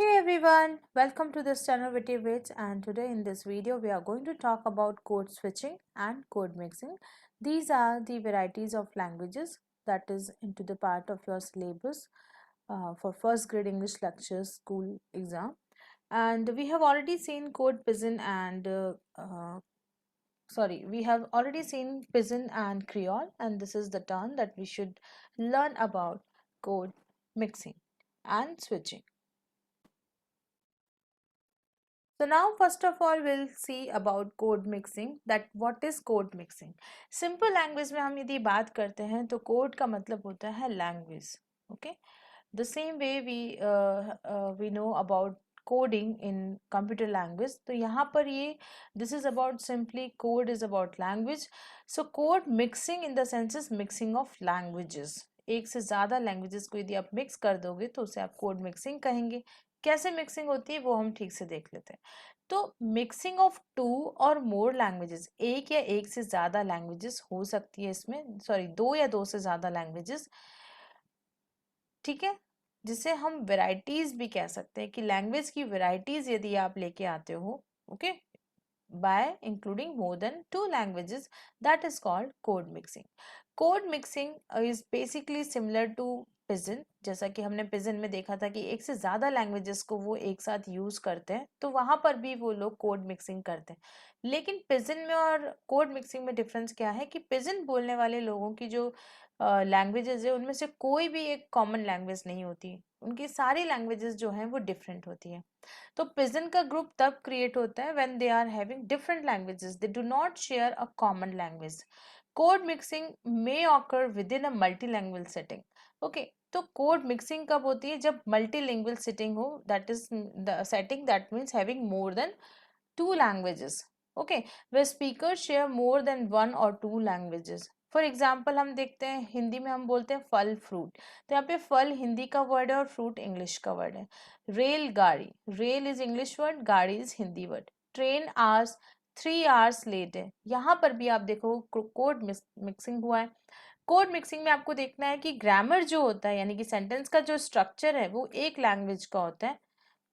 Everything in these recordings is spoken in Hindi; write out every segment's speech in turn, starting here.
Hey everyone, welcome to this channel Witty Bits, and today in this video we are going to talk about code switching and code mixing. These are the varieties of languages that is into the part of your syllabus for first grade English lectures school exam. And we have already seen code Pidgin and we have already seen Pidgin and Creole, and this is the turn that we should learn about code mixing and switching. So now first of all we'll see about code mixing, that what is code mixing. Simple language में हम यदि बात करते हैं तो code का मतलब होता है language. Okay, the same way we know about coding in computer language. तो यहाँ पर ये this is about simply code is about language. So code mixing in the sense is mixing of languages. एक से ज़्यादा लैंग्वेजेस को यदि आप मिक्स कर दोगे तो उसे आप कोड मिक्सिंग कहेंगे. कैसे मिक्सिंग होती है वो हम ठीक से देख लेते हैं. तो मिक्सिंग ऑफ टू और मोर लैंग्वेजेस, एक या एक से ज़्यादा लैंग्वेजेस हो सकती है इसमें, सॉरी दो या दो से ज़्यादा लैंग्वेजेस, ठीक है, जिसे हम वेराइटीज़ भी कह सकते हैं कि लैंग्वेज की वेराइटीज़ यदि आप लेके आते हो, okay, by including more than two languages, that is called code mixing. Code mixing is basically similar to Pidgin. जैसा कि हमने Pidgin में देखा था कि एक से ज़्यादा लैंग्वेजेस को वो एक साथ यूज़ करते हैं, तो वहाँ पर भी वो लोग कोड मिक्सिंग करते हैं. लेकिन Pidgin में और कोड मिक्सिंग में डिफरेंस क्या है कि Pidgin बोलने वाले लोगों की जो लैंग्वेजेस है उनमें से कोई भी एक कॉमन लैंग्वेज नहीं होती, उनकी सारी लैंग्वेजेस जो हैं वो डिफरेंट होती हैं. तो पिजन का ग्रुप तब क्रिएट होता है when they are having different languages, they do not share a common language. Code mixing may occur within a multi language setting. Okay, तो कोड मिक्सिंग कब होती है? जब मल्टीलिंगुअल सेटिंग हो, that is the setting that means having more than two languages. Okay, where speakers share more than one or two languages. For example हम देखते हैं हिंदी में हम बोलते हैं फल फ्रूट, तो यहाँ पे फल हिंदी का वर्ड है और फ्रूट इंग्लिश का वर्ड है. रेल गाड़ी, rail is English word, gaadi is Hindi word. Train hours, 3 hours late है, यहाँ पर भी आप देखो कोड मिक्सिंग हुआ है. कोड मिक्सिंग में आपको देखना है कि ग्रामर जो होता है यानी कि सेंटेंस का जो स्ट्रक्चर है वो एक लैंग्वेज का होता है,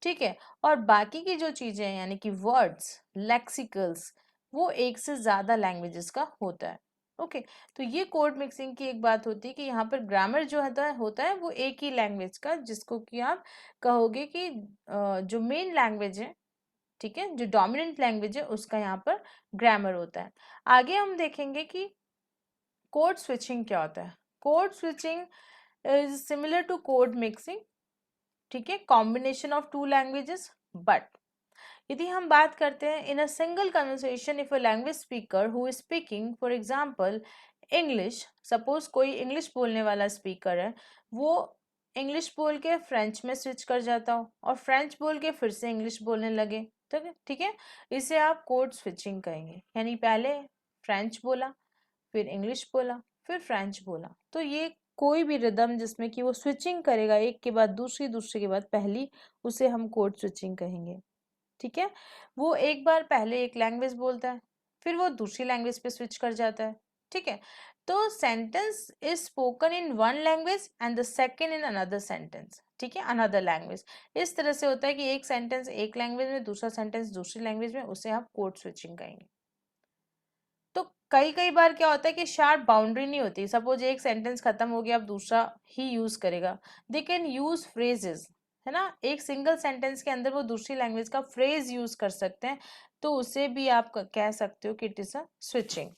ठीक है, और बाकी की जो चीजें हैं यानी कि वर्ड्स, लेक्सिकल्स, वो एक से ज्यादा लैंग्वेजेस का होता है. ओके, तो ये कोड मिक्सिंग की एक बात होती है कि यहाँ पर ग्रामर जो होता है वो एक ही लैंग्वेज का, जिसको कि आप कहोगे कि जो मेन लैंग्वेज है, ठीक है, जो डोमिनेंट लैंग्वेज है उसका यहाँ पर ग्रामर होता है. आगे हम देखेंगे कि कोड स्विचिंग क्या होता है. Code switching is similar to code mixing, ठीक है, combination of two languages. But यदि हम बात करते हैं in a single conversation, if a language speaker who is speaking for example English, suppose कोई इंग्लिश बोलने वाला स्पीकर है, वो इंग्लिश बोल के फ्रेंच में स्विच कर जाता हो और फ्रेंच बोल के फिर से इंग्लिश बोलने लगे, ठीक है, इसे आप कोड स्विचिंग कहेंगे. यानी पहले फ्रेंच बोला, फिर इंग्लिश बोला, फिर फ्रेंच बोला, तो ये कोई भी रिदम जिसमें कि वो स्विचिंग करेगा एक के बाद दूसरी, दूसरे के बाद पहली, उसे हम कोड स्विचिंग कहेंगे. ठीक है, वो एक बार पहले एक लैंग्वेज बोलता है, फिर वो दूसरी लैंग्वेज पे स्विच कर जाता है, ठीक है. तो sentence is spoken in one language and the second in another sentence, ठीक है, अनदर लैंग्वेज. इस तरह से होता है कि एक सेंटेंस एक लैंग्वेज में, दूसरा सेंटेंस दूसरी लैंग्वेज में, उसे आप कोड स्विचिंग कहेंगे. तो कई कई बार क्या होता है कि शार्प बाउंड्री नहीं होती, सपोज एक सेंटेंस खत्म हो गया, अब दूसरा ही यूज करेगा. दे कैन यूज फ्रेजेस, है ना, एक सिंगल सेंटेंस के अंदर वो दूसरी लैंग्वेज का फ्रेज यूज कर सकते हैं, तो उसे भी आप कह सकते हो कि इट इज अ स्विचिंग,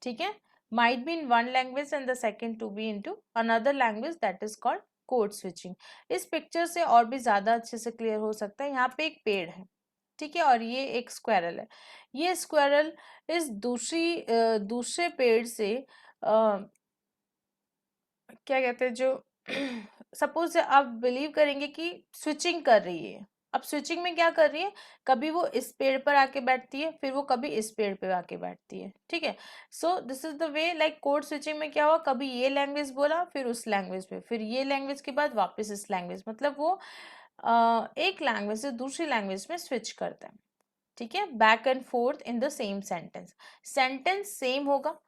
ठीक है. Might be in one language and the second to be into another language, that is called code switching. इस पिक्चर से और भी ज्यादा अच्छे से क्लियर हो सकता है. यहाँ पे एक पेड़ है, ठीक है, और ये एक स्क्वायरल है. ये स्क्वायरल इस दूसरे पेड़ से क्या कहते हैं, जो सपोज आप बिलीव करेंगे कि स्विचिंग कर रही है. अब स्विचिंग में क्या कर रही है, कभी वो इस पेड़ पर आके बैठती है, फिर वो कभी इस पेड़ पे आके बैठती है, ठीक है. So this is the way, like code switching में क्या हुआ, कभी ये लैंग्वेज बोला, फिर उस लैंग्वेज पे, फिर ये लैंग्वेज के बाद वापस इस लैंग्वेज, मतलब वो एक लैंग्वेज से दूसरी लैंग्वेज में स्विच करता है, ठीक है, back and forth in the same sentence. Sentence same होगा,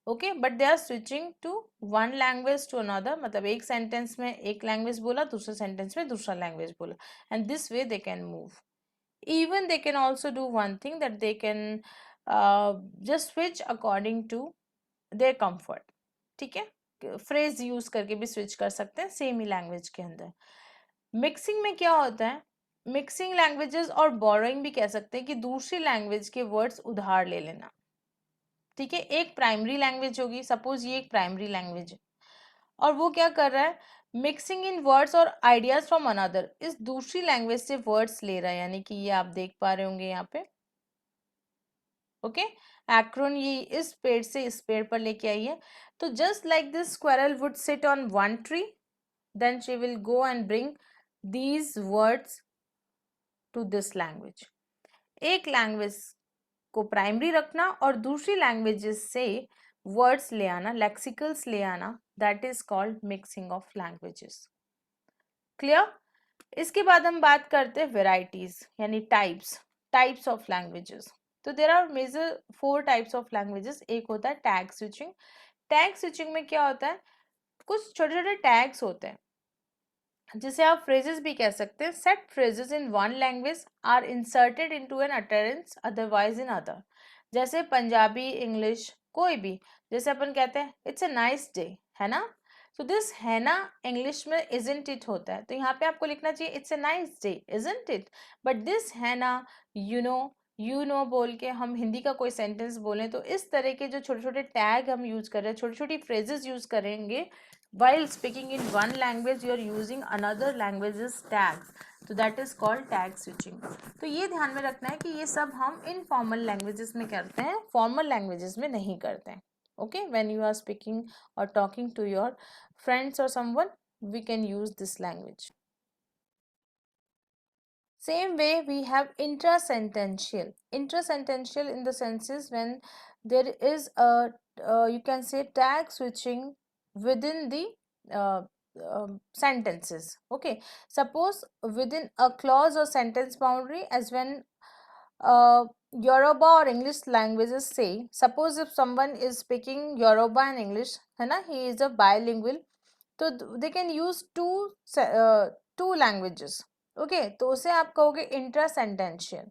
okay, but they are switching to one language to another, मतलब एक सेंटेंस में एक लैंग्वेज बोला, दूसरे सेंटेंस में दूसरा लैंग्वेज बोला, and this way they can move. Even they can also do one thing, that they can just switch according to their comfort. ठीक है, फ्रेज यूज करके भी स्विच कर सकते हैं सेम ही लैंग्वेज के अंदर. मिक्सिंग में क्या होता है, मिक्सिंग लैंग्वेजेस और बोरोइंग भी कह सकते हैं कि दूसरी लैंग्वेज के वर्ड्स उधार ले लेना. ठीक है, एक प्राइमरी लैंग्वेज होगी, सपोज ये एक प्राइमरी लैंग्वेज है और वो क्या कर रहा है, मिक्सिंग इन वर्ड्स और आइडियाज फ्रॉम अनदर, इस दूसरी लैंग्वेज से वर्ड्स ले रहा है, यानी कि ये आप देख पा रहे होंगे यहाँ पे. ओके, एक्रोन ये इस पेड़ से इस पेड़ पर लेके आई है. तो just like this squirrel would sit on one tree, then she will go and bring these words to this language. एक लैंग्वेज को प्राइमरी रखना और दूसरी लैंग्वेजेस से वर्ड्स ले आना, लेक्सिकल्स ले आना, that is called mixing of languages. Clear. इसके बाद हम बात करते हैं वेराइटीज यानी टाइप्स ऑफ लैंग्वेजेस. तो there are major 4 types of languages. एक होता है टैग स्विचिंग. टैग स्विचिंग में क्या होता है, कुछ छोटे छोटे टैग्स होते हैं जिसे आप फ्रेजेस भी कह सकते हैं. Set phrases in one language are inserted into an utterance otherwise in other. जैसे पंजाबी, इंग्लिश, कोई भी, जैसे अपन कहते हैं इट्स अ नाइस डे, है ना. तो दिस है ना इंग्लिश में इजंट इट होता है, तो यहाँ पे आपको लिखना चाहिए it's a nice day isn't it. But this है ना, यू नो बोल के हम हिंदी का कोई सेंटेंस बोलें तो इस तरह के जो छोटे छोटे टैग हम यूज कर रहे हैं, छोटी छोटी फ्रेजेस यूज करेंगे. While speaking in one language, you are using another language's tags. तो that is called tag switching. तो ये ध्यान में रखना है कि ये सब हम इनफॉर्मल लैंग्वेजेस में करते हैं, फॉर्मल लैंग्वेजेस में नहीं करते हैं. Okay, when you are speaking or talking to your friends or someone, we can use this language. Same way we have intrasentential. Intrasentential in the senses when there is a you can say tag switching within the sentences. Okay, suppose within a clause or sentence boundary, as when Yoruba or English languages say, suppose if someone is speaking Yoruba and English, है ना, he is a bilingual, तो they can use two languages. Okay, तो उसे आप कहोगे intrasentential,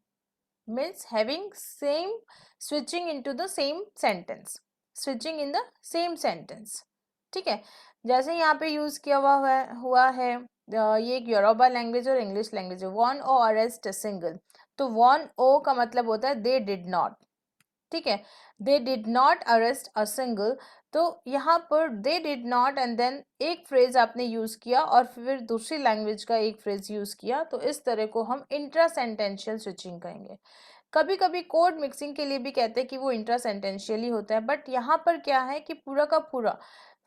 means having same switching into the same sentence, switching in the same sentence. ठीक है, जैसे यहाँ पे यूज किया हुआ है ये एक योरोबा लैंग्वेज और इंग्लिश लैंग्वेज है. वन ओ अरेस्ट सिंगल, तो वन ओ का मतलब होता है दे डिड नॉट. ठीक है, they did not arrest a single, तो यहाँ पर they did not and then एक फ्रेज आपने यूज किया और फिर दूसरी लैंग्वेज का एक फ्रेज यूज किया, तो इस तरह को हम इंट्रासेंटेंशियल स्विचिंग कहेंगे. कभी कभी कोड मिक्सिंग के लिए भी कहते हैं कि वो इंट्रासेंटेंशियल ही होता है, बट यहाँ पर क्या है कि पूरा का पूरा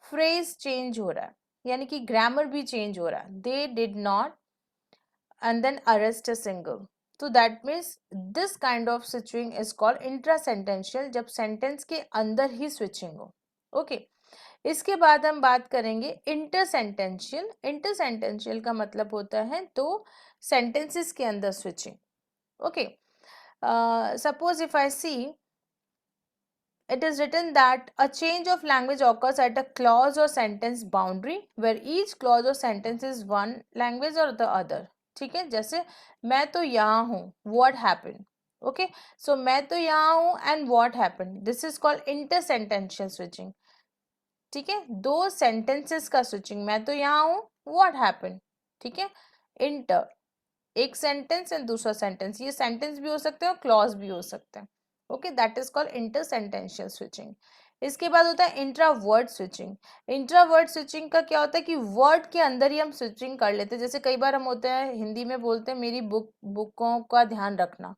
फ्रेज चेंज हो रहा है, यानी कि ग्रामर भी चेंज हो रहा है. They did not and then arrest a single. तो that means this kind of switching is called intrasentential, जब सेंटेंस के अंदर ही स्विचिंग हो. ओके, इसके बाद हम बात करेंगे इंटरसेंटेंशियल. इंटरसेंटेंशियल का मतलब होता है दो सेंटेंसेस के अंदर switching. Okay, suppose if I see, it is written that a change of language occurs at a clause or sentence boundary where each clause or sentence is one language or the other. ठीक है, जैसे मैं तो यहाँ हूँ, what happened. ओके, सो मैं तो यहाँ हूँ and what happened, this is called intersentential switching. ठीक है, दो सेंटेंसेस का स्विचिंग, मैं तो यहाँ हूँ, what happened. ठीक है, इंटर, एक सेंटेंस एंड दूसरा सेंटेंस, ये सेंटेंस भी हो सकते हैं और क्लॉज भी हो सकते हैं. Okay, that is called intersentential switching. इसके बाद होता है intra word switching. Intra word switching का क्या होता है कि वर्ड के अंदर ही हम स्विचिंग कर लेते हैं. जैसे कई बार हम होते हैं हिंदी में बोलते हैं मेरी बुकों का ध्यान रखना,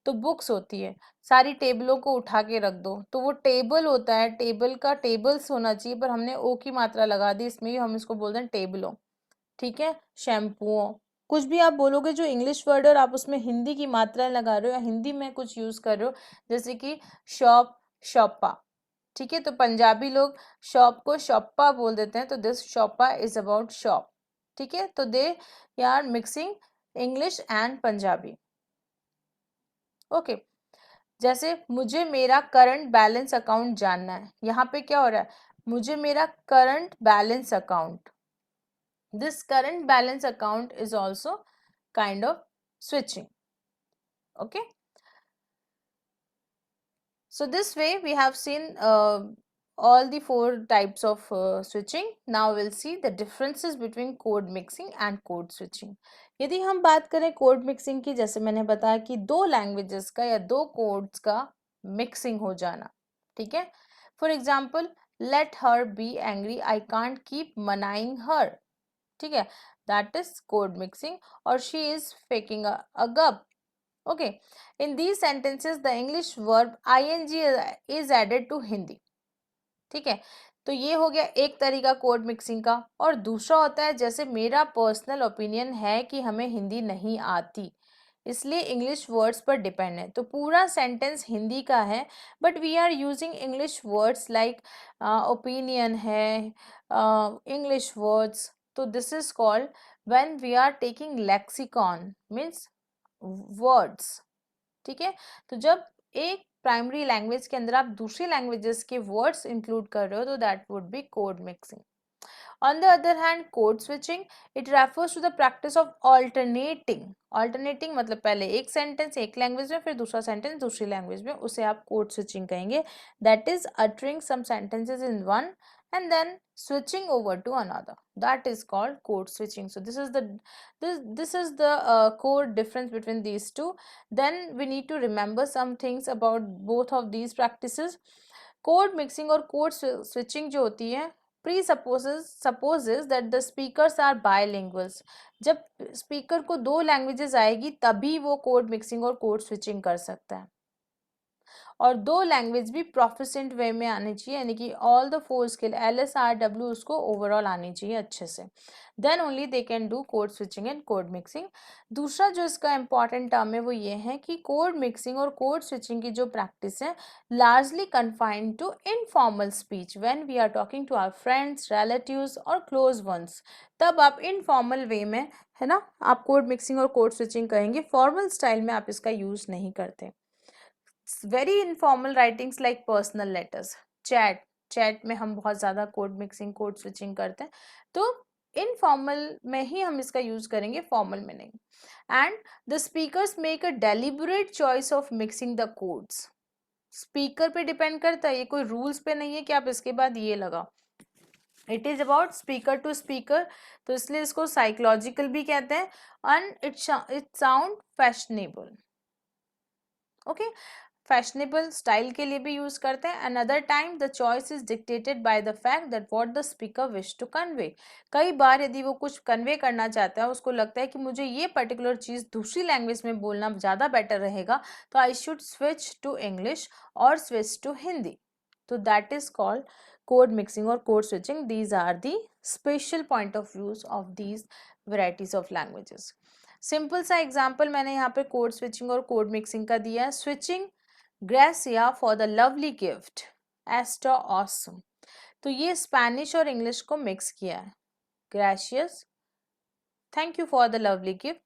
तो बुक्स होती है, सारी टेबलों को उठा के रख दो, तो वो टेबल होता है, टेबल का टेबल्स होना चाहिए, पर हमने ओ की मात्रा लगा दी, इसमें भी हम इसको बोलते हैं टेबलों. ठीक है, शैम्पुओं, कुछ भी आप बोलोगे जो इंग्लिश वर्ड और आप उसमें हिंदी की मात्रा लगा रहे हो या हिंदी में कुछ यूज कर रहे हो, जैसे कि शॉप, शॉपा. ठीक है, तो पंजाबी लोग शॉप को शॉपा बोल देते हैं, तो दिस शॉपा इज अबाउट शॉप. ठीक है, तो they are mixing English and Punjabi. Okay, जैसे मुझे मेरा करंट बैलेंस अकाउंट जानना है, यहाँ पे क्या हो रहा है, मुझे मेरा current balance account, this current balance account is also kind of switching. Okay, so this way we have seen all the four types of switching. Now we'll see the differences between code mixing and code switching. यदि हम बात करें कोड मिक्सिंग की, जैसे मैंने बताया कि दो लैंग्वेजेस का या दो कोड्स का मिक्सिंग हो जाना, ठीक है. For example, let her be angry, I can't keep मनाइंग हर, ठीक है, दैट इज कोड मिक्सिंग. और शी इज फेकिंग अ गप. Okay, in these sentences the English verb ing is added to Hindi. ठीक है, तो ये हो गया एक तरीका कोड मिक्सिंग का. और दूसरा होता है, जैसे मेरा पर्सनल ओपिनियन है कि हमें हिंदी नहीं आती, इसलिए इंग्लिश वर्ड्स पर डिपेंड है, तो पूरा सेंटेंस हिंदी का है, but we are using English words like opinion है, इंग्लिश वर्ड्स. तो this is called when we are taking lexicon, means words. ठीक है, तो जब एक प्राइमरी लैंग्वेज के अंदर आप दूसरी लैंग्वेजेस के वर्ड्स इंक्लूड कर रहे हो, तो that would be code mixing. On the other hand, code switching, it refers to the practice of alternating मतलब पहले एक सेंटेंस एक लैंग्वेज में, फिर दूसरा सेंटेंस दूसरी लैंग्वेज में, उसे आप कोड स्विचिंग कहेंगे. That is uttering some sentences in one and then switching over to another. That is called code switching. So this is the core difference between these two. Then we need to remember some things about both of these practices. Code mixing और code switching जो होती है, supposes that the speakers are bilinguals. जब स्पीकर को दो लैंग्वेजेस आएगी तभी वो कोड मिक्सिंग और कोड स्विचिंग कर सकता है, और दो लैंग्वेज भी प्रोफिशिएंट वे में आनी चाहिए, यानी कि all the four skill LSRW उसको ओवरऑल आनी चाहिए अच्छे से. Then only they can do code switching and code mixing. दूसरा जो इसका इंपॉर्टेंट टर्म है वो ये है कि कोड मिक्सिंग और कोड स्विचिंग की जो प्रैक्टिस है largely confined to informal speech. When we are talking to our friends, relatives और क्लोज वंस, तब आप इनफॉर्मल वे में, है ना, आप कोड मिक्सिंग और कोड स्विचिंग कहेंगे. फॉर्मल स्टाइल में आप इसका यूज नहीं करते. Very informal writings like personal letters, chat में हम बहुत ज़्यादा कोड मिक्सिंग कोड स्विचिंग करते हैं, तो इनफॉर्मल में ही हम इसका यूज करेंगे, फॉर्मल में नहीं. And the speakers make a deliberate choice of mixing the codes. Speaker पे डिपेंड करता है, ये कोई रूल्स पे नहीं है कि आप इसके बाद ये लगाओ. It is about speaker to speaker, तो इसलिए इसको साइकोलॉजिकल भी कहते हैं. And it sound fashionable. Okay, fashionable style के लिए भी यूज करते हैं. Another time the choice is dictated by the fact that what the speaker wish to convey. कई बार यदि वो कुछ कन्वे करना चाहता है, उसको लगता है कि मुझे ये पर्टिकुलर चीज दूसरी लैंग्वेज में बोलना ज़्यादा बेटर रहेगा, तो I should switch to English और स्विच टू हिंदी. तो that is called code mixing और code switching. These are the special point of views of these varieties of languages. Simple सा एग्जाम्पल मैंने यहाँ पे कोड स्विचिंग और कोड मिक्सिंग का दिया है. Switching Gracia for the lovely gift. Esther awesome. तो ये स्पेनिश और इंग्लिश को मिक्स किया है. Gracious, thank you for the lovely gift.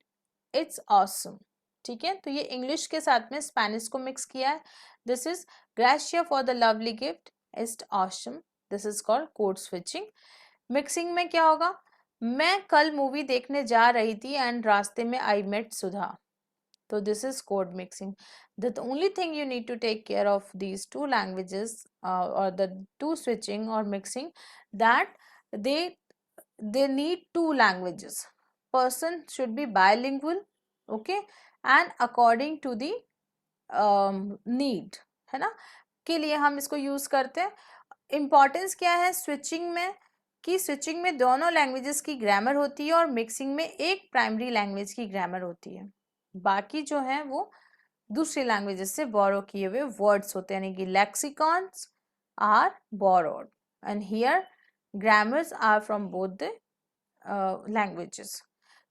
It's awesome. ठीक है, तो ये इंग्लिश के साथ में स्पेनिश को मिक्स किया है. This is Gracia for the lovely gift. It's awesome. This is called code switching. Mixing में क्या होगा, मैं कल मूवी देखने जा रही थी एंड रास्ते में I met Sudha. So this is code mixing. The only thing you need to take care of these two languages or the two switching or mixing, that they need two languages. Person should be bilingual, okay, and according to the need, है ना, के लिए हम इसको यूज करते हैं. इम्पॉर्टेंस क्या है स्विचिंग में, कि स्विचिंग में दोनों लैंग्वेजेस की ग्रामर होती है और मिक्सिंग में एक प्राइमरी लैंग्वेज की ग्रामर होती है. बाकी जो है वो दूसरी लैंग्वेजेस से बोरो किए हुए वर्ड्स होते हैं, यानी कि lexicons are borrowed and here grammars are from both the languages.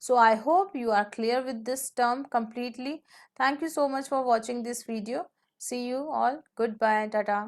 So I hope you are clear with this term completely. Thank you so much for watching this video. See you all. Goodbye. Tata.